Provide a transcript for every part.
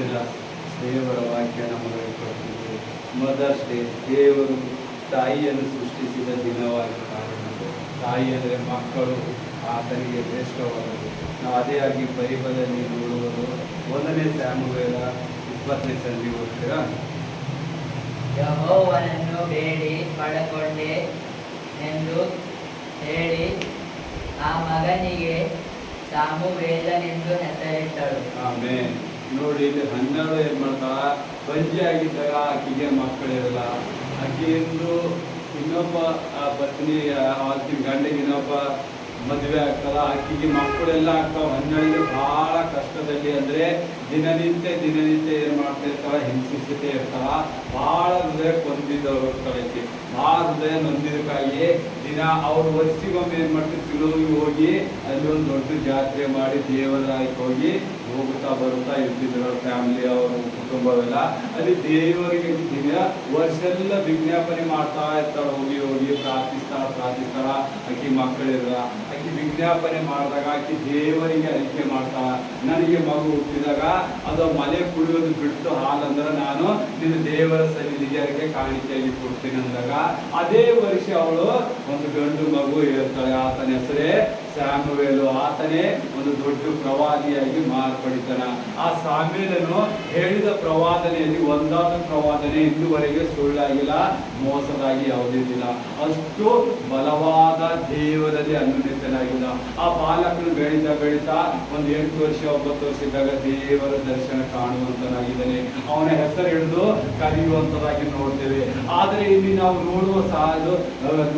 ದಿನ ದೇವರ ವಾಕ್ಯ ನಮಗೆ ಕೊಟ್ಟಿದೆ. ಮದರ್ಸ್ ಡೇ ದೇವರು ತಾಯಿಯನ್ನು ಸೃಷ್ಟಿಸಿದ ದಿನವಾಗಿ ಕಾರಣ. ತಾಯಿ ಅಂದರೆ ಮಕ್ಕಳು ಆತನಿಗೆ ಶ್ರೇಷ್ಠವಾದದ್ದು. ನಾವು ಅದೇ ಆಗಿ ಬೈಬಲಲ್ಲಿ ನೋಡುವುದು 1ನೇ ಸ್ಯಾಮುವೇಲ 20ನೇ ಸಂಧಿ ಓದ್ತೀರಾ? ಯೆಹೋವನನ್ನು ಬೇಡಿ ಪಡಕೊಂಡೆ ಎಂದು ಹೇಳಿ ಆ ಮಗನಿಗೆ ಸಾಮುವೇಲನೆಂದು ಹೆಸರಿಟ್ಟಳು. ಆಮೇಲೆ ನೋಡಿ, ಇಲ್ಲಿ 12 ಏನ್ ಮಾಡ್ತಾಳ, ಬಂಜಿ ಆಗಿದ್ದಾಗ ಆಕೆಗೆ ಮಕ್ಕಳಿರಲ್ಲ. ಆಕೆಯಿಂದ ಇನ್ನೊಬ್ಬ ಪತ್ನಿ ಆಕಿನ ಗಂಡಿಗೆ ಇನ್ನೊಬ್ಬ ಮದುವೆ ಆಗ್ತದ, ಆಕೆಗೆ ಮಕ್ಕಳೆಲ್ಲ ಆಗ್ತಾವ. 12 ಬಹಳ ಕಷ್ಟದಲ್ಲಿ, ಅಂದ್ರೆ ದಿನನಿತ್ಯ ಏನ್ ಮಾಡ್ತಾ ಇರ್ತಾಳ, ಹಿಂಸಿಸುತ್ತೆ ಇರ್ತಾಳ. ಬಹಳ ಹೃದಯ ಕೊಂದಿದ್ದವ್ರು ಇರ್ತಾಳೆ. ಬಹಳ ಹೃದಯ ನೊಂದಿದಕ್ಕಾಗಿ ದಿನ ಅವ್ರು ವರ್ಷಿಗೊಮ್ಮೆ ಏನ್ ಮಾಡ್ತಾರೆ, ಸಿಲುವಿಗೆ ಹೋಗಿ ಅಲ್ಲಿ ಒಂದು ದೊಡ್ಡ ಜಾತ್ರೆ ಮಾಡಿ ದೇವರಾಯ್ಕೆ ಹೋಗಿ ಹೋಗುತ್ತಾ ಬರುತ್ತಾ ಇರ್ತಿದ್ರು. ಫ್ಯಾಮಿಲಿ ಅವರು ಕುಟುಂಬವೆಲ್ಲ ಅಲ್ಲಿ ದೇವರಿಗೆ ದಿನ ವರ್ಷೆಲ್ಲ ವಿಜ್ಞಾಪನೆ ಮಾಡ್ತಾ ಇರ್ತಾಳ. ಹೋಗಿ ಪ್ರಾರ್ಥಿಸ್ತಾಳ. ಆಕಿ ಮಕ್ಕಳಿರಲ್ಲ. ಆಕಿ ವಿಜ್ಞಾಪನೆ ಮಾಡಿದಾಗ ಆಕಿ ದೇವರಿಗೆ ಅರಿಕೆ ಮಾಡ್ತಾಳ. ನನಗೆ ಮಗು ಹುಟ್ಟಿದಾಗ ಅದು ಮಲೆ ಕುಡಿಯೋದು ಬಿಟ್ಟು ಹಾಲಂದ್ರೆ ನಾನು ನಿನ್ನ ದೇವರ ಸನ್ನಿಧಿಗೆ ಅದಕ್ಕೆ ಕಾಣಿಕೆಯಾಗಿ ಕೊಡ್ತೀನಿ ಅಂದಾಗ ಅದೇ ವರ್ಷ ಅವಳು ಒಂದು ಗಂಡು ಮಗು ಹೇಳ್ತಾಳೆ. ಆತನ ಹೆಸರೇ ಸ್ಯಾಮುವೇಲು. ಆತನೇ ಒಂದು ದೊಡ್ಡ ಪ್ರವಾದಿಯಾಗಿ ಮಾರ್ಪಡಿತಾನ. ಆ ಸಾಮ್ಯಲನು ಹೇಳಿದ ಪ್ರವಾದನೆಯಲ್ಲಿ ಒಂದಾದ ಪ್ರವಾದನೆ ಇಂದುವರೆಗೆ ಸುಳ್ಳಾಗಿಲ್ಲ, ಮೋಸದಾಗಿ ಯಾವುದಿಲ್ಲ. ಅಷ್ಟು ಬಲವಾದ ದೇವರಲ್ಲಿ ಅನ್ಯೋನ್ಯತೆಯಾಗಿಲ್ಲ. ಆ ಬಾಲಕನು ಬೆಳೀತಾ ಒಂದು 8 ವರ್ಷ 9 ವರ್ಷ ಇದ್ದಾಗ ದೇವರ ದರ್ಶನ ಕಾಣುವಂತನಾಗಿದ್ದಾನೆ. ಅವನ ಹೆಸರು ಹಿಡಿದು ಕರೆಯುವಂತದಾಗಿ ನೋಡ್ತೇವೆ. ಆದರೆ ಇಲ್ಲಿ ನಾವು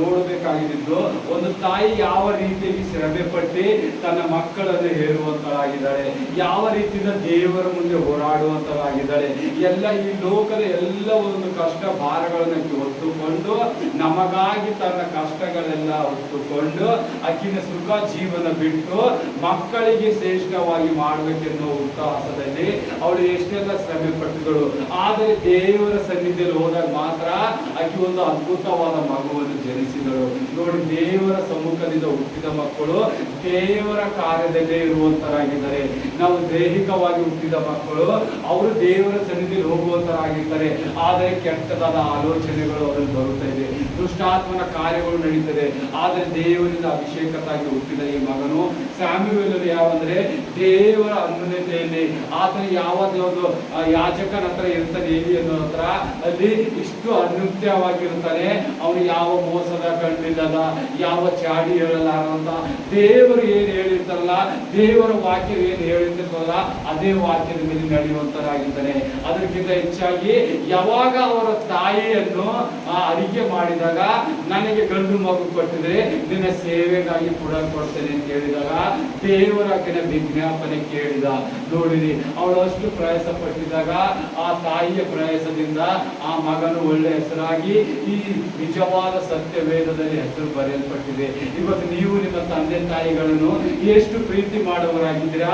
ನೋಡಬೇಕಾಗಿದ್ದು ಒಂದು ತಾಯಿ ಯಾವ ರೀತಿಯಾಗಿ ಶ್ರಮೆ ಪಟ್ಟು ತನ್ನ ಮಕ್ಕಳನ್ನು ಹೇರುವಂತಳಾಗಿದ್ದಾಳೆ, ಯಾವ ರೀತಿಯಿಂದ ದೇವರ ಮುಂದೆ ಹೋರಾಡುವಂತಳಾಗಿದ್ದಾಳೆ. ಎಲ್ಲ ಈ ಲೋಕದ ಎಲ್ಲ ಒಂದು ಕಷ್ಟ ಭಾರಗಳನ್ನು ಹೊತ್ತುಕೊಂಡು ನಮಗಾಗಿ ತನ್ನ ಕಷ್ಟಗಳೆಲ್ಲ ಹೊತ್ತುಕೊಂಡು ಅಕ್ಕಿನ ಸುಖ ಜೀವನ ಬಿಟ್ಟು ಮಕ್ಕಳಿಗೆ ಶ್ರೇಷ್ಠವಾಗಿ ಮಾಡಬೇಕೆನ್ನುವ ಉತ್ಸಾಹದಲ್ಲಿ ಅವಳು ಎಷ್ಟೆಲ್ಲ ಶ್ರಮೆ ಪಟ್ಟಿದಳು. ಆದರೆ ದೇವರ ಸನ್ನಿಧಿಯಲ್ಲಿ ಹೋದಾಗ ಮಾತ್ರ ಆಕೆ ಒಂದು ಅದ್ಭುತವಾದ ಮಗುವನ್ನು ಜನಿಸಿದಳು. ನೋಡಿ, ದೇವರ ಸಮ್ಮುಖದಿಂದ ಹುಟ್ಟಿದ ಮಕ್ಕಳು ದೇವರ ಕಾರ್ಯದಲ್ಲೇ ಇರುವಂತರಾಗಿದ್ದಾರೆ. ನಾವು ದೈಹಿಕವಾಗಿ ಹುಟ್ಟಿದ ಮಕ್ಕಳು ಅವರು ದೇವರ ಸನ್ನಿಧಿಯಲ್ಲಿ ಹೋಗುವಂತರಾಗಿರ್ತಾರೆ. ಆದರೆ ಕೆಟ್ಟದಾದ ಆಲೋಚನೆಗಳು ಅವರಲ್ಲಿ ಬರುತ್ತಾ ಇದೆ, ದುಷ್ಟಾತ್ಮನ ಕಾರ್ಯಗಳು ನಡೀತದೆ. ಆದರೆ ದೇವರಿಂದ ಅಭಿಷೇಕತಾಗಿ ಹುಟ್ಟಿದ ಈ ಮಗನು ಸ್ಯಾಮುವೇಲನು ಯಾವಂದ್ರೆ ದೇವರ ಅನ್ಯೋನ್ಯತೆಯಲ್ಲಿ ಆತನ ಯಾವುದೇ ಒಂದು ಯಾಜಕನ ಹತ್ರ ಇರ್ತಾನೆ, ಏಲಿಯನ ಹತ್ರ ಅಲ್ಲಿ ಇಷ್ಟು ಅನ್ಯುಕ್ತವಾಗಿರ್ತಾನೆ. ಅವನು ಯಾವ ಮೋಸದ ಕಂಡಿಲ್ಲದ, ಯಾವ ಚಾಡಿ ಹೇಳಲಾರಂತ, ದೇವರು ಏನ್ ಹೇಳಿರ್ತಾರಲ್ಲ, ದೇವರ ವಾಕ್ಯ ಏನ್ ಹೇಳಿರ್ತಾರಲ್ಲ ಅದೇ ವಾಕ್ಯದ ಮೇಲೆ ನಡೆಯುವಂತರಾಗಿದ್ದಾನೆ. ಅದಕ್ಕಿಂತ ಹೆಚ್ಚಾಗಿ ಯಾವಾಗ ಅವರ ತಾಯಿಯನ್ನು ಅರಿಕೆ ಮಾಡಿದಾಗ ನನಗೆ ಗಂಡು ಮಗು ಕೊಟ್ಟಿದ್ರೆ ನಿನ್ನ ಸೇವೆಗಾಗಿ ಕೂಡ ಕೊಡ್ತೇನೆ ಅಂತ ಹೇಳಿದಾಗ ದೇವರ ವಿಜ್ಞಾಪನೆ ಕೇಳಿದ. ನೋಡಿರಿ, ಅವಳು ಅಷ್ಟು ಪ್ರಯಾಸ ಪಟ್ಟಿದಾಗ ಆ ತಾಯಿಯ ಪ್ರಯಾಸದಿಂದ ಆ ಮಗನು ಒಳ್ಳೆ ಹೆಸರಾಗಿ ಈ ನಿಜವಾದ ಸತ್ಯ ವೇದದಲ್ಲಿ ಹೆಸರು ಬರೆಯಲ್ಪಟ್ಟಿದೆ. ಇವತ್ತು ನೀವು ನಿಮ್ಮ ತಂದೆ ತಾಯಿಗಳನ್ನು ಎಷ್ಟು ಪ್ರೀತಿ ಮಾಡುವವರಾಗಿದ್ದೀರಾ?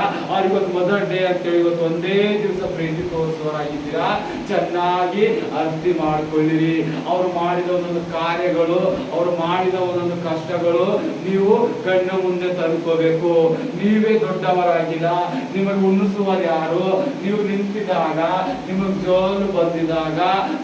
ಇವತ್ತು ಮದರ್ ಡೇ ಅಂತೇಳಿ ಇವತ್ತು ಒಂದೇ ದಿವಸ ಪ್ರೀತಿ ತೋರಿಸುವವರಾಗಿದ್ದೀರಾ? ಚೆನ್ನಾಗಿ ಅರ್ಥ ಮಾಡಿಕೊಳ್ಳಿರಿ. ಅವರು ಮಾಡಿದ ಒಂದೊಂದು ಕಾರ್ಯಗಳು, ಅವರು ಮಾಡಿದ ಒಂದೊಂದು ಕಷ್ಟಗಳು ನೀವು ಕಣ್ಣ ಮುಂದೆ ತಂದ್ಕೋಬೇಕು. ನೀವೇ ದೊಡ್ಡವರಾಗಿಲ್ಲ, ನಿಮಗೆ ಉಣಿಸುವರು ಯಾರು? ನೀವು ನಿಂತಿದಾಗ, ನಿಮಗೆ ಜೋಲು ಬಂದಿದಾಗ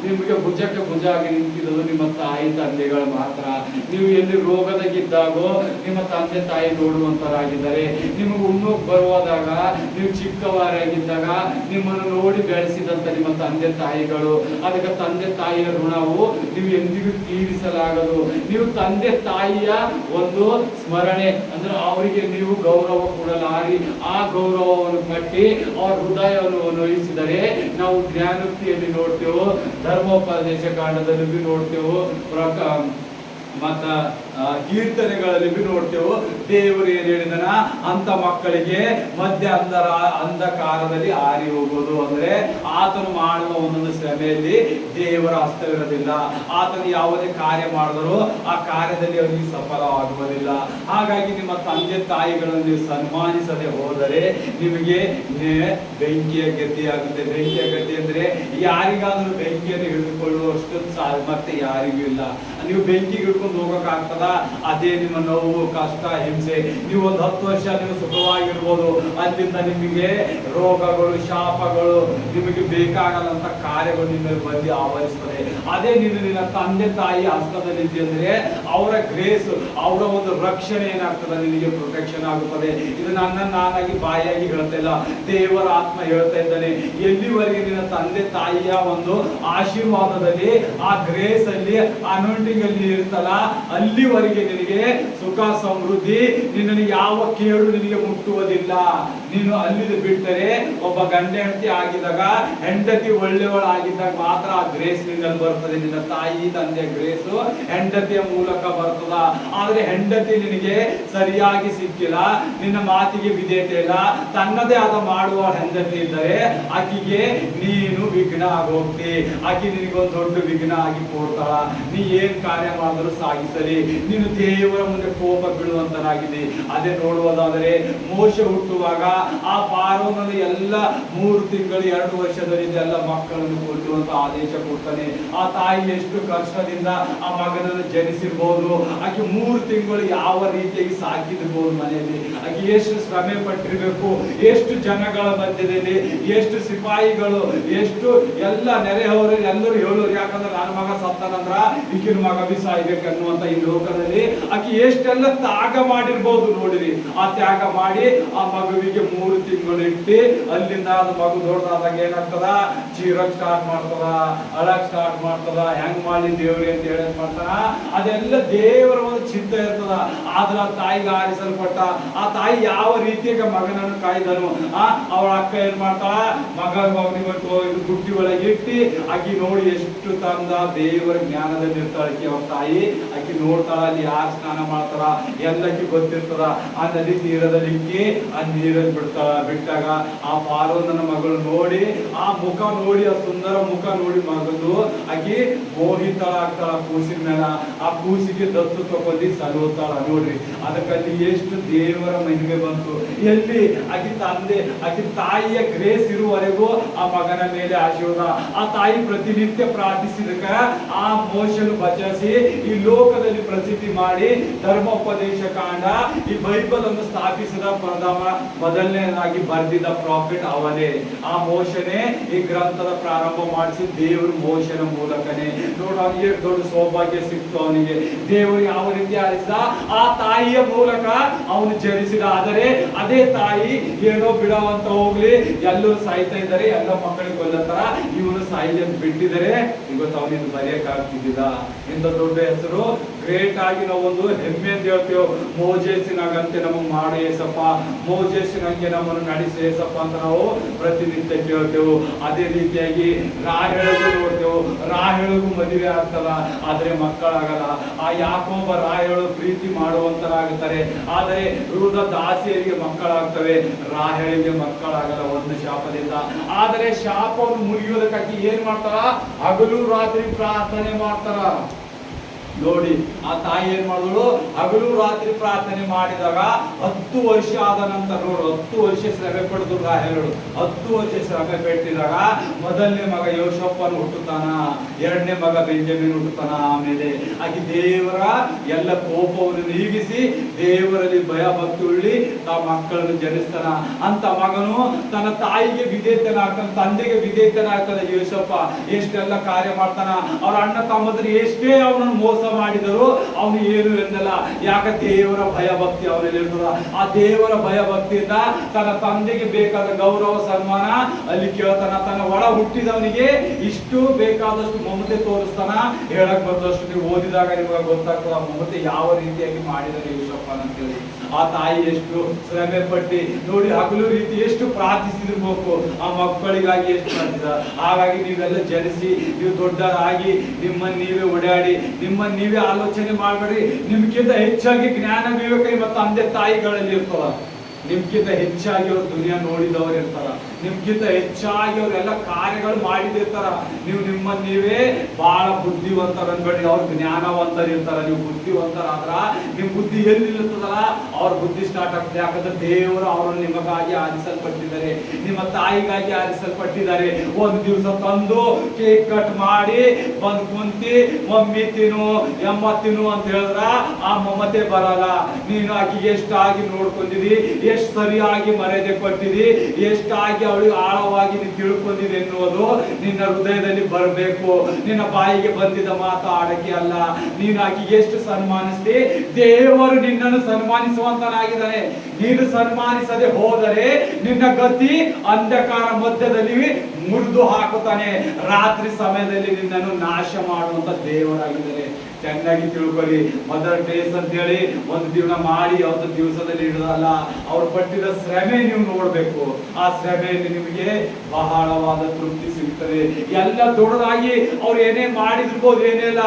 ನಿಮಗೆ ಭುಜಕ್ಕೆ ಭುಜ ಆಗಿ ನಿಂತಿರೋದು ನಿಮ್ಮ ತಾಯಿ ತಂದೆಗಳು ಮಾತ್ರ. ನೀವು ಎಲ್ಲಿ ರೋಗದಾಗಿದ್ದಾಗೋ ನಿಮ್ಮ ತಂದೆ ತಾಯಿ ನೋಡುವಂತರಾಗಿದ್ದಾರೆ. ನಿಮಗೆ ಉಣ್ಣೋಕ್ ಬರುವಾಗ ನೀವು ಚಿಕ್ಕವರಾಗಿದ್ದಾಗ ನಿಮ್ಮನ್ನು ನೋಡಿ ಬೆಳೆಸಿದಂತ ನಿಮ್ಮ ತಂದೆ ತಾಯಿಗಳು. ಅದಕ್ಕೆ ತಂದೆ ತಾಯಿಯ ಋಣವು ನೀವು ಎಂದಿಗೂ ತೀರಿಸಲಾಗದು. ನೀವು ತಂದೆ ತಾಯಿಯ ಒಂದು ಸ್ಮರಣೆ ಅಂದ್ರೆ ಅವರಿಗೆ ನೀವು ಗೌರವ ಕೊಡಲಾರಿ. ಆ ಗೌರವವನ್ನು ಕಟ್ಟಿ ಅವರ ಹೃದಯವನ್ನು ನೋಯಿಸಿದರೆ ನಾವು ಜ್ಞಾನೋಕ್ತಿಯಲ್ಲಿ ನೋಡ್ತೇವೆ, ಧರ್ಮೋಪದೇಶ ಕಾಂಡದಲ್ಲಿ ನೋಡ್ತೇವೆ, ಮತ್ತ ಕೀರ್ತನೆಗಳಲ್ಲಿ ನೋಡ್ತೇವೆ. ದೇವರು ಏನ್ ಹೇಳಿದನ, ಅಂತ ಮಕ್ಕಳಿಗೆ ಮಧ್ಯ ಅಂಧಕಾರದಲ್ಲಿ ಹಾರಿ ಹೋಗೋದು ಅಂದ್ರೆ ಆತನು ಮಾಡುವ ಒಂದೊಂದು ಶ್ರಮೆಯಲ್ಲಿ ದೇವರ ಹಸ್ತವಿರೋದಿಲ್ಲ. ಆತನು ಯಾವುದೇ ಕಾರ್ಯ ಮಾಡಿದರೂ ಆ ಕಾರ್ಯದಲ್ಲಿ ಅವರಿಗೆ ಸಫಲವಾಗುವುದಿಲ್ಲ. ಹಾಗಾಗಿ ನಿಮ್ಮ ತಂದೆ ತಾಯಿಗಳನ್ನು ನೀವು ಸನ್ಮಾನಿಸದೆ ಹೋದರೆ ನಿಮಗೆ ಬೆಂಕಿಯ ಗತಿ ಆಗುತ್ತೆ. ಬೆಂಕಿಯ ಗತಿ ಅಂದ್ರೆ ಯಾರಿಗಾದ್ರೂ ಬೆಂಕಿಯನ್ನು ಹಿಡಿದುಕೊಳ್ಳುವಷ್ಟು ಮತ್ತೆ ಯಾರಿಗೂ ಇಲ್ಲ. ನೀವು ಬೆಂಕಿಗೆ ಹಿಡ್ಕೊಂಡು ಹೋಗಕ್ ಆಗ್ತದ? ಅದೇ ನಿಮ್ಮ ನೋವು, ಕಷ್ಟ, ಹಿಂಸೆ. ನೀವು ಒಂದು 10 ವರ್ಷ ನೀವು ಸುಖವಾಗಿರ್ಬೋದು, ಅಲ್ಲಿಂದ ನಿಮಗೆ ರೋಗಗಳು, ಶಾಪಗಳು, ನಿಮಗೆ ಬೇಕಾಗದಂತ ಕಾರ್ಯಗಳು ನಿಮ್ಮಲ್ಲಿ ಬಂದು ಆವರಿಸ್ತದೆ. ಅದೇ ನೀನು ನಿನ್ನ ತಂದೆ ತಾಯಿ ಹಸ್ತದಲ್ಲಿ ಅಂದ್ರೆ ಅವರ ಗ್ರೇಸ್, ಅವರ ಒಂದು ರಕ್ಷಣೆ ಏನಾಗ್ತದೆ, ನಿನಗೆ ಪ್ರೊಟೆಕ್ಷನ್ ಆಗುತ್ತದೆ. ಇದು ನಾನಾಗಿ ಬಾಯಾಗಿ ಹೇಳ್ತಾ ಇಲ್ಲ, ದೇವರ ಆತ್ಮ ಹೇಳ್ತಾ ಇದ್ದಾನೆ. ಎಲ್ಲಿವರೆಗೆ ನಿನ್ನ ತಂದೆ ತಾಯಿಯ ಒಂದು ಆಶೀರ್ವಾದದಲ್ಲಿ, ಆ ಗ್ರೇಸ್ ಅಲ್ಲಿ, ಅನಾಯಿಂಟಿಂಗ್ ಅಲ್ಲಿ ಇರ್ತಲ್ಲ, ಅಲ್ಲಿವರೆಗೆ ನಿನಗೆ ಸುಖ ಸಮೃದ್ಧಿ, ನಿನ್ನನ್ನು ಯಾವ ಕೇಳು ನಿನಗೆ ಮುಟ್ಟುವುದಿಲ್ಲ. ನೀನು ಅಲ್ಲಿದು ಬಿಟ್ಟರೆ, ಒಬ್ಬ ಗಂಡ ಹೆಂಡತಿ ಆಗಿದಾಗ, ಹೆಂಡತಿ ಒಳ್ಳೆಯವಳಾಗಿದ್ದಾಗ ಮಾತ್ರ ಆ ಗ್ರೇಸ್ ನಿನ್ನಲ್ಲಿ ಬರ್ತದೆ. ನಿನ್ನ ತಾಯಿ ತಂದೆ ಗ್ರೇಸು ಹೆಂಡತಿಯ ಮೂಲಕ ಬರ್ತದ. ಆದ್ರೆ ಹೆಂಡತಿ ನಿನಗೆ ಸರಿಯಾಗಿ ಸಿಕ್ಕಿಲ್ಲ, ನಿನ್ನ ಮಾತಿಗೆ ವಿಧೇಯತೆ ಇಲ್ಲ, ತನ್ನದೇ ಆದ ಮಾಡುವ ಹೆಂಡತಿ ಇದ್ದರೆ ಆಕಿಗೆ ನೀನು ವಿಘ್ನ ಆಗೋಗ್ತಿ. ಆಕೆ ನಿನಗೊಂದು ದೊಡ್ಡ ವಿಘ್ನ ಆಗಿ ಕೊಡ್ತಾಳ. ನೀ ಏನ್ ಕಾರ್ಯ ಮಾಡಿದ್ರು ಸಾಗಿಸಲಿ, ನೀನು ದೇವರ ಮುಂದೆ ಕೋಪ ಬೀಳುವಂತನಾಗಿದೆ. ಅದೇ ನೋಡುವುದಾದರೆ, ಮೋಶೆ ಹುಟ್ಟುವಾಗ ಆ ಫಾರೋನನ್ನು ಎಲ್ಲ 3 ತಿಂಗಳು 2 ವರ್ಷದಲ್ಲಿ ಎಲ್ಲ ಮಕ್ಕಳನ್ನು ಕೊಲ್ಲುವಂತ ಆದೇಶ ಕೊಡ್ತಾನೆ. ಆ ತಾಯಿ ಎಷ್ಟು ಕಷ್ಟದಿಂದ ಆ ಮಗನನ್ನು ಜನಿಸಿರ್ಬೋದು, ಆಕೆ 3 ತಿಂಗಳು ಯಾವ ರೀತಿಯಾಗಿ ಸಾಕಿರ್ಬೋದು ಮನೆಯಲ್ಲಿ, ಆಕೆ ಎಷ್ಟು ಶ್ರಮೆ ಪಟ್ಟಿರ್ಬೇಕು, ಎಷ್ಟು ಜನಗಳ ಮಧ್ಯದಲ್ಲಿ, ಎಷ್ಟು ಸಿಪಾಯಿಗಳು, ಎಷ್ಟು ಎಲ್ಲ ನೆರೆಹೊರೆ ಎಲ್ಲರೂ ಹೇಳೋರು. ಯಾಕಂದ್ರೆ ನನ್ನ ಮಗ ಸತ್ತನಂದ್ರ ಈಗಿನ ಮಗ ಬಿ ಸಾಯ್ಬೇಕನ್ನುವಂತ ಈ ಲೋಕದಲ್ಲಿ ಆಕೆ ಎಷ್ಟೆಲ್ಲ ತ್ಯಾಗ ಮಾಡಿರ್ಬೋದು ನೋಡಿರಿ. ಆ ತ್ಯಾಗ ಮಾಡಿ ಆ ಮಗುವಿಗೆ 3 ತಿಂಗಳು ಇಟ್ಟು, ಅಲ್ಲಿಂದ ಅದು ಮಗು ದೊಡ್ಡದಾದಾಗ ಏನಾಗ್ತದ, ಚೀರಕ್ ಸ್ಟಾರ್ಟ್ ಮಾಡ್ತದ, ಅಳಕ್ ಸ್ಟಾರ್ಟ್ ಮಾಡ್ತದ. ಹೆಂಗ್ ಮಾಡಿ ದೇವ್ರಿ ಅಂತ ಹೇಳಕ್ ಮಾಡ್ತಾನ, ಅದೆಲ್ಲ ದೇವರ ಒಂದು ಚಿಂತೆ ಇರ್ತದ. ಆದ್ರ ಆ ತಾಯಿಗೆ ಆರಿಸಲ್ಪಟ್ಟ ಆ ತಾಯಿ ಯಾವ ರೀತಿಯಾಗ ಮಗನನ್ನು ಕಾಯ್ದನು, ಅವಳ ಅಕ್ಕ ಏನ್ ಮಾಡ್ತಾಳ, ಮಗನಿಗೆ ಗುಡ್ಡಿ ಒಳಗೆ ಇಟ್ಟು ಆಕಿ ನೋಡಿ ಎಷ್ಟು ತಂದ ದೇವರ ಜ್ಞಾನದಲ್ಲಿ ಇರ್ತಾಳೆ ಅವ್ರ ತಾಯಿ. ಆಕಿ ನೋಡ್ತಾಳ, ಅಲ್ಲಿ ಯಾರು ಸ್ನಾನ ಮಾಡ್ತಾರ ಎಲ್ಲಕ್ಕೆ ಗೊತ್ತಿರ್ತದ. ಆ ನದಿ ತೀರದಲ್ಲಿ ಇಕ್ಕಿ ಆ ನೀರಲ್ಲಿ ಬಿಟ್ಟಾಗ ಆ ಫಾರೋನನ ಮಗಳು ನೋಡಿ, ಆ ಮುಖ ನೋಡಿ, ಆ ಸುಂದರ ಮುಖ ನೋಡಿ ಮಗದು ಆಕಿ ಮೋಹಿತಳ ಆಗ್ತಾಳ ಕೂಸಿನ ಮೇಲ. ಆ ಕೂಸಿಗೆ ದತ್ತು ತಗೊಂಡು ಸಲುತ್ತಾಳ ನೋಡ್ರಿ. ಅದಕ್ಕಲ್ಲಿ ಎಷ್ಟು ದೇವರ ಮಹಿಮೆ ಬಂತು. ಎಲ್ಲಿ ಆಕಿ ತಂದೆ, ಆಕಿ ತಾಯಿಯ ಗ್ರೇಸ್ ಇರುವವರೆಗೂ ಆ ಮಗನ ಮೇಲೆ ಆಶೀರ್ವಾದ. ಆ ತಾಯಿ ಪ್ರತಿನಿತ್ಯ ಪ್ರಾರ್ಥಿಸಿದಕ್ಕ ಆ ಮೋಶನು ಬಚಾಯಿಸಿ ಈ ಲೋಕದಲ್ಲಿ ಪ್ರಸಿದ್ಧಿ ಮಾಡಿ ಧರ್ಮೋಪದೇಶ ಕಾಂಡ, ಈ ಬೈಬಲ್ ಅನ್ನು ಸ್ಥಾಪಿಸಿದ ಪ್ರಥಮ ಮೊದಲನೇದಾಗಿ ಬರೆದಿದ್ದ ಪ್ರಾಫಿಟ್ ಅವನೇ. ಆ ಮೋಶನೇ ಈ ಗ್ರಂಥದ ಪ್ರಾರಂಭ ಮಾಡಿಸಿ ದೇವರು ಮೋಶನ ಮೂಲಕನೇ. ನೋಡು, ಅವನಿಗೆ ದೊಡ್ಡ ಸೌಭಾಗ್ಯ ಸಿಕ್ತು. ಅವನಿಗೆ ದೇವರು ಯಾವ ರೀತಿ ಆರಿಸಿದ, ಆ ತಾಯಿಯ ಮೂಲಕ ಅವನು ಜನಿಸಿದ. ಆದರೆ ಅದೇ ತಾಯಿ ಏನೋ ಬಿಡವಂತ ಹೋಗ್ಲಿ, ಎಲ್ಲರೂ ಸಾಯ್ತಾ ಇದ್ದಾರೆ, ಎಲ್ಲ ಮಕ್ಕಳಿಗೆ ಕೊಲ್ಲತ್ತಾರ, ಇವನು ಸಾಯಿಲಿ ಅಂತ ಬಿಟ್ಟಿದ್ದಾರೆ. ಇವತ್ತು ಅವನಿಂದ ಬರೆಯಕ್ ಆಗ್ತಿದ್ದಿಲ್ಲ. ಇಂಥ ದೊಡ್ಡ ಹೆಸರು ಗ್ರೇಟ್ ಆಗಿ ನಾವು ಒಂದು ಹೆಮ್ಮೆ ಅಂತ ಹೇಳ್ತೇವೆ. ಮೋಜೇಸಿನಾಗಂತೆ ನಮಗೆ ಮಾಡು ಏಸಪ್ಪ, ಮೋಜೇಸಿನಂಗೆ ನಮ್ಮನ್ನು ನಡೆಸಿ ಏಸಪ್ಪ ಅಂತ ನಾವು ಪ್ರತಿನಿತ್ಯ ಕೇಳ್ತೇವೆ. ಅದೇ ರೀತಿಯಾಗಿ ರಾಹೇಳಿಗೂ ನೋಡ್ತೇವೆ, ರಾಹೇಳಿಗೂ ಮದುವೆ ಆಗ್ತದ, ಆದ್ರೆ ಮಕ್ಕಳಾಗಲ್ಲ. ಆ ಯಾಕೋಬ ರಾಹೇಳು ಪ್ರೀತಿ ಮಾಡುವಂತರಾಗುತ್ತಾರೆ, ಆದರೆ ಋಣ ದಾಸಿಯರಿಗೆ ಮಕ್ಕಳಾಗ್ತವೆ, ರಾಹೇಳಿಗೆ ಮಕ್ಕಳಾಗಲ್ಲ ಒಂದು ಶಾಪದಿಂದ. ಆದರೆ ಶಾಪವನ್ನು ಮುಗಿಯೋದಕ್ಕಾಗಿ ಏನ್ ಮಾಡ್ತಾರ, ಹಗಲು ರಾತ್ರಿ ಪ್ರಾರ್ಥನೆ ಮಾಡ್ತಾರ. ನೋಡಿ, ಆ ತಾಯಿ ಏನ್ ಮಾಡಿದಳು, ಹಗಲು ರಾತ್ರಿ ಪ್ರಾರ್ಥನೆ ಮಾಡಿದಾಗ 10 ವರ್ಷ ಆದ ನಂತರ, ನೋಡು 10 ವರ್ಷ ಶ್ರಮೆ ಪಡೆದು ರಾಹೇಲಳು 10 ವರ್ಷ ಶ್ರಮೆ ಪಟ್ಟಿದಾಗ ಮೊದಲನೇ ಮಗ ಯೋಸೇಫನು ಹುಟ್ಟುತ್ತಾನ, 2ನೇ ಮಗ ಬೆಂಜಮಿನ್ ಹುಟ್ಟುತ್ತಾನ. ಆಮೇಲೆ ಆಕೆ ದೇವರ ಎಲ್ಲ ಕೋಪವನ್ನು ನೀಗಿಸಿ ದೇವರಲ್ಲಿ ಭಯ ಭಕ್ತಿ ಉಳ್ಳಿ ತಾ ಮಕ್ಕಳನ್ನು ಜನಿಸ್ತಾನ. ಅಂತ ಮಗನು ತನ್ನ ತಾಯಿಗೆ ವಿಧೇಯತನಾಗ್ತಾನೆ, ತಂದೆಗೆ ವಿಧೇಯತನಾಗ್ತಾನೆ. ಯೋಸೇಫ ಎಷ್ಟೆಲ್ಲ ಕಾರ್ಯ ಮಾಡ್ತಾನ. ಅವ್ರ ಅಣ್ಣ ತಮ್ಮದ್ರು ಎಷ್ಟೇ ಅವನನ್ನು ಮೋಸ ಮಾಡಿದರು ಅವನು ಏನು ಎಂದಲ್ಲ. ಯಾಕ ದೇವರ ಭಯ ಭಕ್ತಿ ಅವನಲ್ಲಿ ಇರ್ತದ. ಆ ದೇವರ ಭಯ ಭಕ್ತಿಯಿಂದ ತನ್ನ ತಂದೆಗೆ ಬೇಕಾದ ಗೌರವ ಸನ್ಮಾನ ಅಲ್ಲಿ ಕೇಳ್ತಾನ. ತನ್ನ ಒಳ ಹುಟ್ಟಿದವನಿಗೆ ಇಷ್ಟು ಬೇಕಾದಷ್ಟು ಮಮತೆ ತೋರಿಸ್ತಾನ. ಹೇಳಕ್ ಬಂದಷ್ಟು ನೀವು ಓದಿದಾಗ ನಿಮಗೆ ಗೊತ್ತಾಗ್ತದ ಆ ಮಮತೆ ಯಾವ ರೀತಿಯಾಗಿ ಮಾಡಿದರೆ ಯೂಸಪ್ಪ ಅಂತೇಳಿ. ಆ ತಾಯಿ ಎಷ್ಟು ಶ್ರಮೆ ಪಟ್ಟಿ ನೋಡಿ, ಹಗಲು ರೀತಿ ಎಷ್ಟು ಪ್ರಾರ್ಥಿಸಿರ್ಬೇಕು ಆ ಮಕ್ಕಳಿಗಾಗಿ, ಎಷ್ಟು ಮಾಡ್ತಿದ. ಹಾಗಾಗಿ ನೀವೆಲ್ಲ ಜನಿಸಿ, ನೀವು ದೊಡ್ಡರಾಗಿ ನಿಮ್ಮನ್ನು ನೀವೇ ಓಡಾಡಿ, ನಿಮ್ಮನ್ನು ನೀವೇ ಆಲೋಚನೆ ಮಾಡಬೇಡ್ರಿ. ನಿಮ್ಗಿಂತ ಹೆಚ್ಚಾಗಿ ಜ್ಞಾನ ವಿವೇಕ ನಿಮ್ಮ ತಂದೆ ತಾಯಿಗಳಲ್ಲಿ ಇರ್ತದ. ನಿಮ್ಗಿಂತ ಹೆಚ್ಚಾಗಿ ಅವ್ರು ದುನಿಯಾ ನೋಡಿದವ್ರು ಇರ್ತಾರ, ನಿಮ್ಗಿಂತ ಹೆಚ್ಚಾಗಿ ಅವರೆಲ್ಲ ಕಾರ್ಯಗಳು ಮಾಡಿದಿರ್ತಾರ. ನೀವು ನಿಮ್ಮನ್ನ ನೀವೇ ಬಹಳ ಬುದ್ಧಿವಂತರ ಅನ್ಬೇಡಿ, ಅವ್ರು ಜ್ಞಾನವಂತರು ಇರ್ತಾರ. ನೀವು ಬುದ್ಧಿವಂತರಾದ್ರ ನಿಮ್ ಬುದ್ಧಿ ಎಲ್ಲಿ ಇರ್ತದಲ್ಲ ಅವ್ರ ಬುದ್ಧಿ ಸ್ಟಾರ್ಟ್ ಆಗ್ತದೆ. ಯಾಕಂದ್ರೆ ದೇವರು ಅವರನ್ನು ನಿಮಗಾಗಿ ಆರಿಸಲ್ಪಟ್ಟಿದ್ದಾರೆ, ನಿಮ್ಮ ತಾಯಿಗಾಗಿ ಆರಿಸಲ್ಪಟ್ಟಿದ್ದಾರೆ. ಒಂದ್ ದಿವಸ ತಂದು ಕೇಕ್ ಕಟ್ ಮಾಡಿ ಬಂದ್ ಕುಂತಿ ಮಮ್ಮಿ ತಿನ್ನು ಎಮ್ಮ ತಿನ್ನು ಅಂತ ಹೇಳಿದ್ರ ಆ ಮಮತೆ ಬರಲ್ಲ. ನೀನು ಆಕೆಗೆ ಎಷ್ಟಾಗಿ ನೋಡ್ಕೊಂಡಿದಿ, ಎಷ್ಟು ಸರಿಯಾಗಿ ಮರ್ಯಾದೆ ಕೊಟ್ಟಿದಿ, ಎಷ್ಟಾಗಿ ಅವಳಿಗೆ ಆಳವಾಗಿ ನೀನು ತಿಳ್ಕೊಂಡಿದೆ ಎನ್ನುವುದು ನಿನ್ನ ಹೃದಯದಲ್ಲಿ ಬರಬೇಕು. ನಿನ್ನ ಬಾಯಿಗೆ ಬಂದಿದ್ದ ಮಾತು ಆಡಕ್ಕೆ ಅಲ್ಲ. ನೀನು ಆಕೆಗೆ ಎಷ್ಟು ಸನ್ಮಾನಿಸ್ತಿ, ದೇವರು ನಿನ್ನನ್ನು ಸನ್ಮಾನಿಸುವಂತನಾಗಿದ್ದಾನೆ. ನೀನು ಸನ್ಮಾನಿಸದೆ ಹೋದರೆ ನಿನ್ನ ಗತಿ ಅಂಧಕಾರ ಮಧ್ಯದಲ್ಲಿ ಮುರಿದು ಹಾಕುತ್ತಾನೆ. ರಾತ್ರಿ ಸಮಯದಲ್ಲಿ ನಿನ್ನನ್ನು ನಾಶ ಮಾಡುವಂತ ದೇವರಾಗಿದ್ದಾರೆ. ಚೆನ್ನಾಗಿ ತಿಳ್ಕೊಳ್ಳಿ. ಮದರ್ ಡೇಸ್ ಅಂತ ಹೇಳಿ ಒಂದು ದಿನ ಮಾಡಿ ಅವತ್ತು ದಿವಸದಲ್ಲಿ ಇಡೋದಲ್ಲ, ಅವ್ರು ಪಟ್ಟಿದ ಶ್ರಮೆ ನೀವು ನೋಡ್ಬೇಕು. ಆ ಶ್ರಮೆಯಲ್ಲಿ ನಿಮಗೆ ಬಹಳವಾದ ತೃಪ್ತಿ ಸಿಗ್ತದೆ. ಎಲ್ಲ ದೊಡ್ಡದಾಗಿ ಅವ್ರು ಏನೇ ಮಾಡಿದಿರ್ಬೋದು, ಏನಿಲ್ಲ,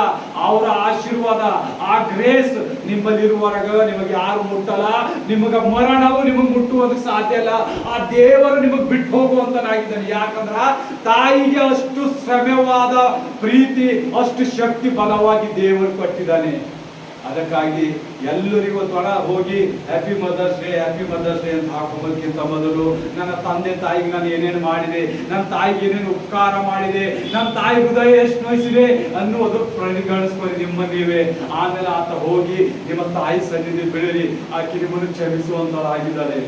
ಅವರ ಆಶೀರ್ವಾದ, ಆ ಗ್ರೇಸ್ ನಿಮ್ಮಲ್ಲಿರುವವರೆಗ ನಿಮಗೆ ಯಾರು ಮುಟ್ಟಲ್ಲ. ನಿಮಗ ಮರಣವು ನಿಮಗೆ ಮುಟ್ಟುವುದಕ್ಕೆ ಸಾಧ್ಯ ಇಲ್ಲ. ಆ ದೇವರು ನಿಮಗೆ ಬಿಟ್ಟು ಹೋಗುವಂತನಾಗಿದ್ದಾನೆ. ಯಾಕಂದ್ರ ತಾಯಿಗೆ ಅಷ್ಟು ಶ್ರಮವಾದ ಪ್ರೀತಿ, ಅಷ್ಟು ಶಕ್ತಿ ಬಲವಾಗಿ ದೇವರು ಕೊಟ್ಟಿದ್ದಾನೆ. ಅದಕ್ಕಾಗಿ ಎಲ್ಲರಿಗೂ ತೊಡ ಹೋಗಿ happy mother's day happy mother's day ಅಂತ ಹಾಕೋದಕ್ಕಿಂತ ಮೊದಲು ನನ್ನ ತಂದೆ ತಾಯಿಗೆ ನಾನು ಏನೇನು ಮಾಡಿದೆ, ನನ್ನ ತಾಯಿಗೆ ಏನೇನು ಉಪಕಾರ ಮಾಡಿದೆ, ನನ್ನ ತಾಯಿ ಹೃದಯ ಎಷ್ಟು ನೋಯಿಸಿದೆ ಅನ್ನೋದು ಪರಿಗಣಿಸ್ಕೊಳ್ಳಿ ನಿಮ್ಮ ನೀವೇ. ಆಮೇಲೆ ಆತ ಹೋಗಿ ನಿಮ್ಮ ತಾಯಿ ಸನ್ನಿಧಿ ಬೆಳೀರಿ. ಆಕೆ ನಿಮ್ಮನ್ನು ಕ್ಷಮಿಸುವಂತಳಾಗಿದ್ದಾಳೆ.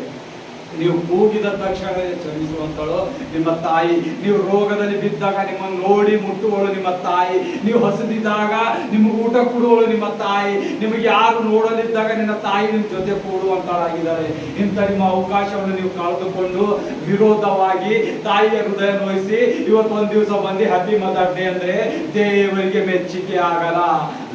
ನೀವು ಕೂಗಿದ ತಕ್ಷಣ ಕ್ಷಮಿಸುವಂತಳು ನಿಮ್ಮ ತಾಯಿ. ನೀವು ರೋಗದಲ್ಲಿ ಬಿದ್ದಾಗ ನಿಮ್ಮನ್ನು ನೋಡಿ ಮುಟ್ಟುವಳು ನಿಮ್ಮ ತಾಯಿ. ನೀವು ಹಸಿದಿದ್ದಾಗ ನಿಮಗೆ ಊಟ ಕೊಡುವಳು ನಿಮ್ಮ ತಾಯಿ. ನಿಮಗೆ ಯಾರು ನೋಡಲಿದ್ದಾಗ ನಿನ್ನ ತಾಯಿ ನಿಮ್ಮ ಜೊತೆ ಕೂಡುವಂತಳಾಗಿದ್ದಾರೆ. ಇಂಥ ನಿಮ್ಮ ಅವಕಾಶವನ್ನು ನೀವು ಕಳೆದುಕೊಂಡು ವಿರೋಧವಾಗಿ ತಾಯಿಯ ಹೃದಯ ನೋಯಿಸಿ ಇವತ್ತು ಒಂದು ದಿವಸ ಬಂದು ಹ್ಯಾಪಿ ಮದರ್ ಡೇ ಅಂದ್ರೆ ದೇವರಿಗೆ ಮೆಚ್ಚುಗೆ ಆಗಲ್ಲ.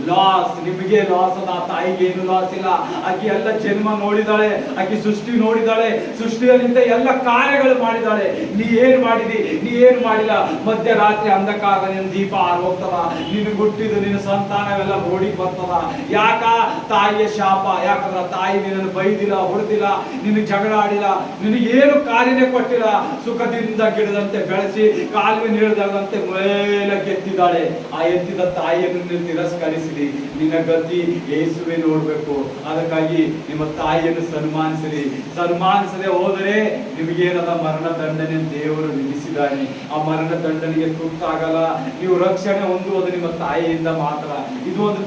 ಲಾಸ್, ನಿಮಗೆ ಲಾಸ್ ಅದ, ಆ ತಾಯಿಗೆ ಏನು ಲಾಸ್ ಇಲ್ಲ. ಆಕೆ ಎಲ್ಲ ಜನ್ಮ ನೋಡಿದಾಳೆ, ಆಕೆ ಸೃಷ್ಟಿ ನೋಡಿದಾಳೆ, ಸೃಷ್ಟಿಯಲ್ಲಿಂದ ಎಲ್ಲ ಕಾರ್ಯಗಳು ಮಾಡಿದಾಳೆ. ನೀ ಏನ್ ಮಾಡಿದಿ, ನೀ ಏನ್ ಮಾಡಿಲ್ಲ. ಮಧ್ಯರಾತ್ರಿ ಅಂಧಕಾರದಿಂದ ದೀಪ ಆರ್ ಹೋಗ್ತದ. ನೀನು ಹುಟ್ಟಿದ ನಿನ್ನ ಸಂತಾನವೆಲ್ಲ ಓಡಿ ಬರ್ತದ. ಯಾಕ? ತಾಯಿಯ ಶಾಪ. ಯಾಕಂದ್ರ ತಾಯಿ ನಿನ್ನನ್ನು ಬೈದಿಲ್ಲ, ಹೊಡೆದಿಲ್ಲ, ನಿನ್ನ ಜಗಳ ಆಡಿಲ್ಲ, ನಿನಗೇನು ಕಾರ್ಯನೇ ಕೊಟ್ಟಿಲ್ಲ. ಸುಖದಿಂದ ಗಿಡದಂತೆ ಬೆಳೆಸಿ ಕಾಲುವೆ ನೀಡದಂತೆ ಮೇಲಕ್ಕೆ ಎತ್ತಿದ್ದಾಳೆ. ಆ ಎತ್ತಿದ ತಾಯಿಯನ್ನು ನೀವು ತಿರಸ್ಕರಿಸಿರಿ. ನಿನ್ನ ಗತಿ ಯೇಸುವೆ ನೋಡ್ಬೇಕು. ಅದಕ್ಕಾಗಿ ನಿಮ್ಮ ತಾಯಿಯನ್ನು ಸನ್ಮಾನಿಸಿರಿ. ಸನ್ಮಾನಿಸದೆ ಹೋದರೆ ನಿಮಗೇನದ ಮರಣ ದಂಡನೆ ದೇವರು ನಿಲ್ಲಿಸಿದ್ದಾನೆ. ಆ ಮರಣ ದಂಡನೆಗೆ ತುತ್ತಾಗಲ್ಲ. ನೀವು ರಕ್ಷಣೆ ಹೊಂದುವುದು ನಿಮ್ಮ ತಾಯಿಯಿಂದ ಮಾತ್ರ. ಇದು ಒಂದು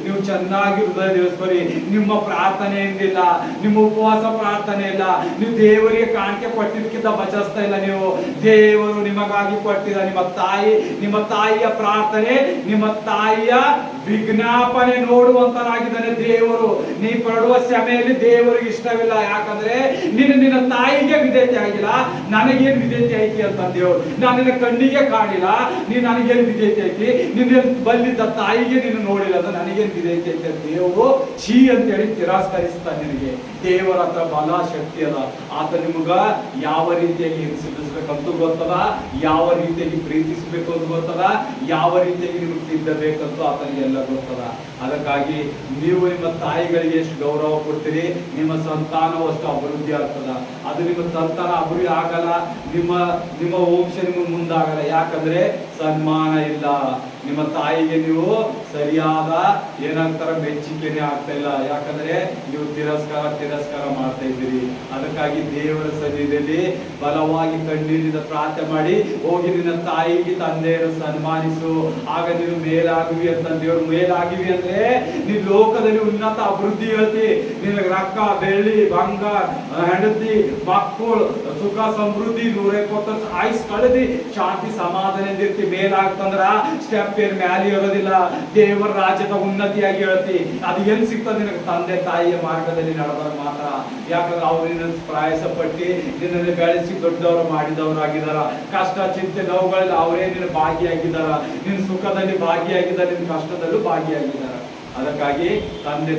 ನೀವು ಚೆನ್ನಾಗಿ ಹೃದಯ ದಿವಸರಿ. ನಿಮ್ಮ ಪ್ರಾರ್ಥನೆ ಎಂದಿಲ್ಲ, ನಿಮ್ಮ ಉಪವಾಸ ಪ್ರಾರ್ಥನೆ ಇಲ್ಲ, ನೀವು ದೇವರಿಗೆ ಕಾಣಿಕೆ ಕೊಟ್ಟಿದ್ದಕ್ಕಿಂತ ಬಚಿಸ್ತಾ ಇಲ್ಲ. ನೀವು ದೇವರು ನಿಮಗಾಗಿ ಕೊಟ್ಟಿದ ನಿಮ್ಮ ತಾಯಿಯ ಪ್ರಾರ್ಥನೆ, ನಿಮ್ಮ ತಾಯಿಯ ವಿಜ್ಞಾಪನೆ ನೋಡುವಂತನಾಗಿದ್ದಾನೆ ದೇವರು. ನೀ ಪಡುವ ಶ್ರಮೆಯಲ್ಲಿ ದೇವರಿಗೆ ಇಷ್ಟವಿಲ್ಲ. ಯಾಕಂದ್ರೆ ನಿನ್ನ ತಾಯಿಗೆ ವಿಧೇಯತೆ ಆಗಿಲ್ಲ, ನನಗೇನು ವಿಧೇಯತೆ ಐತಿ ಅಂತ ದೇವರು. ನಾನು ನಿನ್ನ ಕಣ್ಣಿಗೆ ಕಾಣಿಲ್ಲ, ನೀನು ನನಗೇನು ವಿಧೇಯತೆ ಐತಿ. ನಿನ್ನ ಬಲ್ಲಿದ್ದ ತಾಯಿಗೆ ನೀನು ನೋಡಿಲ್ಲ, ಅದು ನನಗೇನು ವಿಧೇಯತೆ ಐತಿ ಅಂತ ದೇವರು ಛೀ ಅಂತೇಳಿ ತಿರಸ್ಕರಿಸ್ತಾನೆ. ನಿನಗೆ ದೇವರ ಹತ್ರ ಬಲ ಶಕ್ತಿ ಅದ. ಆತ ನಿಮಗ ಯಾವ ರೀತಿಯಾಗಿ ಹಿರಿಸಿಸಬೇಕಂತೂ ಗೊತ್ತದ, ಯಾವ ರೀತಿಯಾಗಿ ಪ್ರೀತಿಸಬೇಕು ಅಂತ ಗೊತ್ತದ, ಯಾವ ರೀತಿಯಾಗಿ ನಿಮಗೆ ತಿದ್ದಬೇಕಂತೂ ಆತನಿಗೆ ಎಲ್ಲ ಗೊತ್ತದ. ಅದಕ್ಕಾಗಿ ನೀವು ನಿಮ್ಮ ತಾಯಿಗಳಿಗೆ ಎಷ್ಟು ಗೌರವ ಕೊಡ್ತೀರಿ, ನಿಮ್ಮ ಸಂತಾನವು ಅಷ್ಟು ಅಭಿವೃದ್ಧಿ ಆಗ್ತದ. ಅದು ನಿಮ್ಮ ಸಂತಾನ ಅಭಿವೃದ್ಧಿ ಆಗಲ್ಲ, ನಿಮ್ಮ ವಂಶ ನಿಮಗೆ ಮುಂದಾಗಲ್ಲ. ಯಾಕಂದ್ರೆ ಸನ್ಮಾನ ಇಲ್ಲ. ನಿಮ್ಮ ತಾಯಿಗೆ ನೀವು ಸರಿಯಾದ ಏನಾಗ್ತಾರ ಮೆಚ್ಚುಗೆನೆ ಆಗ್ತಾ ಇಲ್ಲ. ಯಾಕಂದ್ರೆ ನೀವು ತಿರಸ್ಕಾರ ಮಾಡ್ತಾ ಇದ್ದೀರಿ. ಅದಕ್ಕಾಗಿ ದೇವರ ಸನ್ನಿಧಿಯಲ್ಲಿ ಬಲವಾಗಿ ಕಣ್ಣೀರಿನಿಂದ ಪ್ರಾರ್ಥನೆ ಮಾಡಿ ಹೋಗಿ ನಿನ್ನ ತಾಯಿಗೆ ತಂದೆಯನ್ನು ಸನ್ಮಾನಿಸು. ಆಗ ನೀನು ಮೇಲಾಗುವಿ ಅಂತ ದೇವರು. ಮೇಲಾಗಿವಿ ಅಂದ್ರೆ ನೀನು ಲೋಕದಲ್ಲಿ ಉನ್ನತ ಅಭಿವೃದ್ಧಿ ಹೇಳ್ತಿ. ನಿನಗೆ ರೊಕ್ಕ, ಬೆಳ್ಳಿ, ಬಂಗಾರ, ಹೆಂಡತಿ, ಮಕ್ಕಳು, ಸುಖ ಸಮೃದ್ಧಿ, 120 ವರ್ಷ ಆಯುಸ್ ಕಳೆದಿ ಶಾಂತಿ ಸಮಾಧಾನದಿಂದ ಇರ್ತಿ. ಮೇಲಾಗ್ತಂದ್ರ ಸ್ಟೆಪ್ ಏನ್ ಮ್ಯಾಲಿ ಇರೋದಿಲ್ಲ. ದೇವರ ರಾಜ್ಯದ ಉನ್ನತಿಯಾಗಿ ಹೇಳ್ತಿ. ಅದು ಎಲ್ಲಿ ಸಿಗ್ತದೆ ನಿನಗೆ? ತಂದೆ ತಾಯಿಯ ಮಾರ್ಗದಲ್ಲಿ ನಡೆದಾಗ ಮಾತ್ರ. ಯಾಕಂದ್ರೆ ಅವ್ರು ನಿನ್ನ ಪ್ರಯಾಸ ಪಟ್ಟಿ ನಿನ್ನನ್ನು ಬೆಳೆಸಿ ದೊಡ್ಡವರು ಮಾಡಿದವರಾಗಿದ್ದಾರ. ಕಷ್ಟ ಚಿಂತೆ ನೋವುಗಳಲ್ಲಿ ಅವರೇ ನಿನ್ನ ಭಾಗಿಯಾಗಿದ್ದಾರ. ನಿನ್ನ ಸುಖದಲ್ಲಿ ಭಾಗಿಯಾಗಿದ್ದಾರೆ, ನಿನ್ನ ಕಷ್ಟದಲ್ಲೂ ಭಾಗಿಯಾಗಿದ್ದಾರ. ಅದಕ್ಕಾಗಿ ತಂದೆ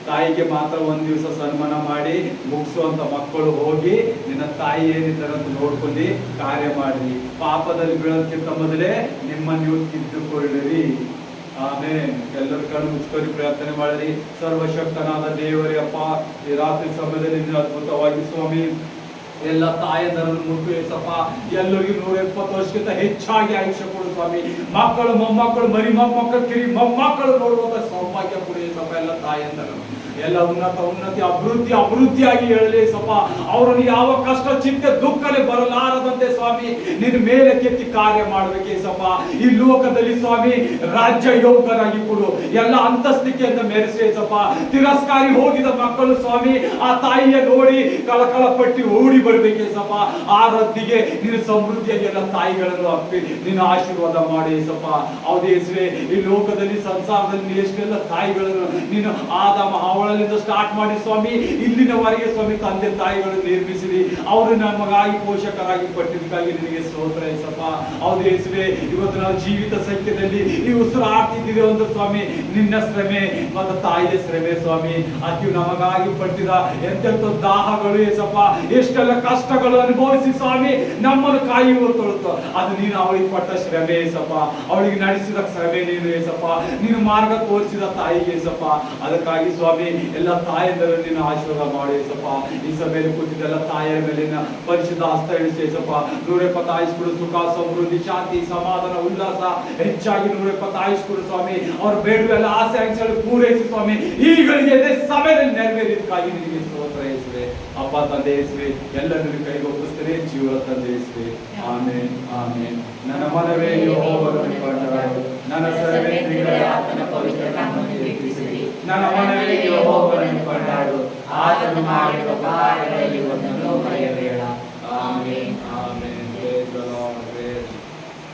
ತಾಯಿಗೆ ಮಾತ್ರ ಒಂದ್ ದಿವಸ ಸನ್ಮಾನ ಮಾಡಿ ಮುಗಿಸುವಂತ ಮಕ್ಕಳು ಹೋಗಿ ನಿನ್ನ ತಾಯಿ ಏನಿದ್ದಾರೆ ಅಂತ ನೋಡ್ಕೊಂಡು ಕಾರ್ಯ ಮಾಡಿ. ಪಾಪದಲ್ಲಿ ಬೀಳೋದಕ್ಕಿಂತ ಮೊದಲೇ ನಿಮ್ಮನ್ನು ನೀವು ತಿದ್ದುಕೊಳ್ಳಿರಿ. ಆಮೇನ್. ಎಲ್ಲರ ಕಣ್ಣು ಮುಚ್ಚಿಕೊಂಡು ಪ್ರಾರ್ಥನೆ ಮಾಡಿರಿ. ಸರ್ವಶಕ್ತನಾದ ದೇವರೇ ಅಪ್ಪ, ಈ ರಾತ್ರಿ ಸಮಯದಲ್ಲಿ ನೀನು ಅದ್ಭುತವಾಗಿ ಸ್ವಾಮಿ ಎಲ್ಲ ತಾಯಂದರನ್ನು ಮುಟ್ಟು ಏಸಪ್ಪ, ಎಲ್ಲರಿಗೂ 120 ವರ್ಷಕ್ಕಿಂತ ಹೆಚ್ಚಾಗಿ ಆಯುಷ್ಯ ಕೊಡು ಸ್ವಾಮಿ. ಮಕ್ಕಳು, ಮೊಮ್ಮಕ್ಕಳು, ಮರಿ ಮೊಮ್ಮಕ್ಕಳು, ಕಿರಿ ಮೊಮ್ಮಕ್ಕಳು ನೋಡುವಂತ ಸೌಭಾಗ್ಯ ಕೊಡು ಏಸಪ್ಪ. ಎಲ್ಲ ತಾಯಂದರನ್ನು ಎಲ್ಲ ಉನ್ನತಿ ಅಭಿವೃದ್ಧಿಯಾಗಿ ಹೇಳಲಿ ಸಪ. ಅವರನ್ನು ಯಾವ ಕಷ್ಟ ಚಿಂತೆ ದುಃಖನೇ ಬರಲಾರದಂತೆ ಸ್ವಾಮಿ ನಿನ್ನ ಮೇಲೆ ಕೆತ್ತಿ ಕಾರ್ಯ ಮಾಡಬೇಕೆ ಸಪ. ಈ ಲೋಕದಲ್ಲಿ ಸ್ವಾಮಿ ರಾಜ್ಯ ಯೋಗ್ಯರಾಗಿ ಕೊಡು. ಎಲ್ಲ ಅಂತಸ್ತಿಕೆಯಿಂದ ಮೆರೆಸಿ ಸಪ. ತಿರಸ್ಕಾರಿ ಹೋಗಿದ ಮಕ್ಕಳು ಸ್ವಾಮಿ ಆ ತಾಯಿಯ ನೋಡಿ ಕಳಕಳ ಪಟ್ಟಿ ಓಡಿ ಬರ್ಬೇಕೆ ಸಪ. ಆ ರದ್ದಿಗೆ ನಿನ್ನ ಸಮೃದ್ಧಿಯಾಗಿ ಎಲ್ಲ ತಾಯಿಗಳನ್ನು ಅಪ್ಪಿ ನಿನ್ನ ಆಶೀರ್ವಾದ ಮಾಡಿ ಸಪ. ಹೌದೇ ಯೇಸುವೆ, ಈ ಲೋಕದಲ್ಲಿ ಸಂಸಾರದಲ್ಲಿ ಎಷ್ಟೆಲ್ಲ ತಾಯಿಗಳನ್ನು ನೀನು ಆದಾಮ ಅವಳಲ್ಲಿಂದ ಸ್ಟಾರ್ಟ್ ಮಾಡಿ ಸ್ವಾಮಿ ಇಲ್ಲಿನವರೆಗೆ ಸ್ವಾಮಿ ತಂದೆ ತಾಯಿಗಳನ್ನು ನಿರ್ಮಿಸಿರಿ. ಅವರು ನಮಗಾಗಿ ಪೋಷಕರಾಗಿ ಪಟ್ಟಿದ್ದಕ್ಕಾಗಿ ನಿನಗೆ ಸ್ತೋತ್ರ ಏಸಪ್ಪ. ಹೌದು ಯೇಸುವೆ, ಇವತ್ತು ನಾವು ಜೀವಿತ ಸಂಖ್ಯೆಯಲ್ಲಿ ಈ ಉಸಿರಾಡ್ತಿದ್ದೀವಿ ಒಂದು ಸ್ವಾಮಿ ನಿನ್ನ ಶ್ರಮೆ ಮತ್ತು ತಾಯಿಯ ಶ್ರಮೆ ಸ್ವಾಮಿ. ಆಕೆಯು ನಮಗಾಗಿ ಪಟ್ಟಿದ ಎಂತೆಂಥ ದಾಹಗಳು ಏಸಪ್ಪ, ಎಷ್ಟೆಲ್ಲ ಕಷ್ಟಗಳು ಅನುಭವಿಸಿ ಸ್ವಾಮಿ ನಮ್ಮನ್ನು ಕಾಯುವ ತೊಳುತ್ತೋ ಅದು ನೀನು ಅವಳಿಗೆ ಪಟ್ಟ ಶ್ರಮೆ ಏಸಪ್ಪ. ಅವಳಿಗೆ ನಡೆಸಿದ ಶ್ರಮೆ ನೀನು ಏಸಪ್ಪ. ನೀನು ಮಾರ್ಗ ತೋರಿಸಿದ ತಾಯಿಗೆ ಏಸಪ್ಪ. ಅದಕ್ಕಾಗಿ ಸ್ವಾಮಿ ಎಲ್ಲ ತಾಯಂದರು ನಿನ್ನ ಆಶೀರ್ವಾದ ಮಾಡಿ ಏಸಪ್ಪ. ಈ ಸಭೆಯಲ್ಲಿ ಕೂತಿದ್ದೆಲ್ಲ ತಾಯಿಯ ಮೇಲಿನ ಪರಿಶುದ್ಧ ಹಸ್ತ ಇಳಿಸಿ ಏಸಪ್ಪ. 120 ಆಯುಷ್ಗಳು, ಸುಖ ಸಮೃದ್ಧಿ ಶಾಂತಿ ಸಮಾಧಾನ ಉಲ್ಲಾಸ ಹೆಚ್ಚಾಗಿ 120 ಆಯುಷ್ಗಳು ಸ್ವಾಮಿ. ಅವ್ರ ಬೇಡುವೆಲ್ಲ ಆಸೆ ಆಂಕ್ಷೆಗಳು ಪೂರೈಸಿ ಸ್ವಾಮಿ ಈಗಳಿಗೆ ಸಮಯದಲ್ಲಿ ನೆರವೇರಿದಕ್ಕಾಗಿ ನಿನಗೆ ಸ್ತೋತ್ರ ಯೇಸುವೆ. ಅಪ್ಪ ತಂದೆ ಯೇಸುವೆ, ಎಲ್ಲ ನಿನ್ನ ಕೈಗೆ ಒಪ್ಪಿಸ್ತೇನೆ. ಜೀವ ತಂದೆ ಯೇಸುವೆ. ಆಮೇನ್ ಆಮೇನ್. ನನ್ನ ಮನವೇ ಯೆಹೋವನನ್ನು ಕೊಂಡಾಡು, ನನ್ನ ಸರ್ವೇಂದ್ರಿಯಗಳ ಆತನ ಪವಿತ್ರ ನಾಮವನ್ನು ಕೀರ್ತಿಸಿರಿ. ನನ್ನ ಮನವೇ ಯೆಹೋವನನ್ನು ಕೊಂಡಾಡು, ಆತನು ಮಾಡಿದ ಉಪಕಾರಗಳಲ್ಲಿ